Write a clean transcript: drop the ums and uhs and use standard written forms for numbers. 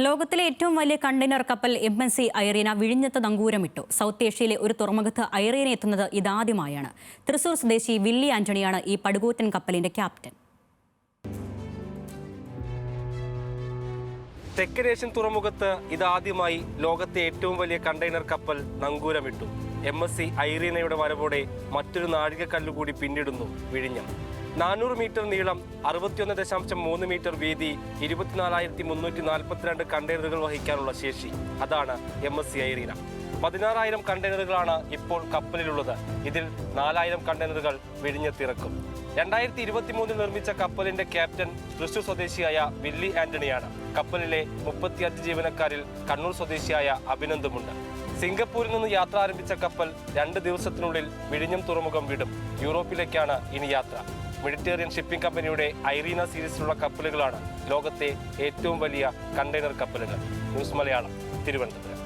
ലോകത്തിലെ ഏറ്റവും വലിയ കണ്ടെയ്നർ കപ്പൽ MSC ഐറീന വിഴിഞ്ഞത്ത് നങ്കൂരമിട്ടു. സൗത്ത് ഏഷ്യയിലെ ഒരു തുറമുഖത്ത് ഐറീന എത്തുന്നത് ഇതാദ്യമായാണ്. തൃശൂർ സ്വദേശി വില്ലി ആന്റണിയാണ് ഈ പടുകൂറ്റൻ കപ്പലിന്റെ ക്യാപ്റ്റൻ. തെക്കനേഷ്യൻ തുറമുഖത്ത് ഇതാദ്യമായി ലോകത്തെ ഏറ്റവും വലിയ കണ്ടെയ്നർ കപ്പൽ നങ്കൂരമിട്ടു. MSC ഐറീനയുടെ വരവോടെ മറ്റൊരു നാഴികക്കല്ലുകൂടി പിന്നിടുന്നു വിഴിഞ്ഞം. 400 മീറ്റർ നീളം, 61.3 മീറ്റർ വീതി, 24,342 കണ്ടെയ്നറുകൾ വഹിക്കാനുള്ള ശേഷി. അതാണ് MSC ഐറീന. 16,000 കണ്ടെയ്നറുകളാണ് ഇപ്പോൾ കപ്പലിലുള്ളത്. ഇതിൽ 4,000 കണ്ടെയ്നറുകൾ വിഴിഞ്ഞത്തിറക്കും. 2023 നിർമ്മിച്ച കപ്പലിന്റെ ക്യാപ്റ്റൻ തൃശൂർ സ്വദേശിയായ വില്ലി ആന്റണിയാണ്. കപ്പലിലെ 35 ജീവനക്കാരിൽ കണ്ണൂർ സ്വദേശിയായ അഭിനന്ദുമുണ്ട്. സിംഗപ്പൂരിൽ നിന്ന് യാത്ര ആരംഭിച്ച കപ്പൽ 2 ദിവസത്തിനുള്ളിൽ വിഴിഞ്ഞം തുറമുഖം വിടും. യൂറോപ്പിലേക്കാണ് ഇനി യാത്ര. മെഡിറ്ററേനിയൻ ഷിപ്പിംഗ് കമ്പനിയുടെ ഐറീന സീരീസിലുള്ള കപ്പലുകളാണ് ലോകത്തെ ഏറ്റവും വലിയ കണ്ടെയ്നർ കപ്പലുകൾ. ന്യൂസ് മലയാളം, തിരുവനന്തപുരം.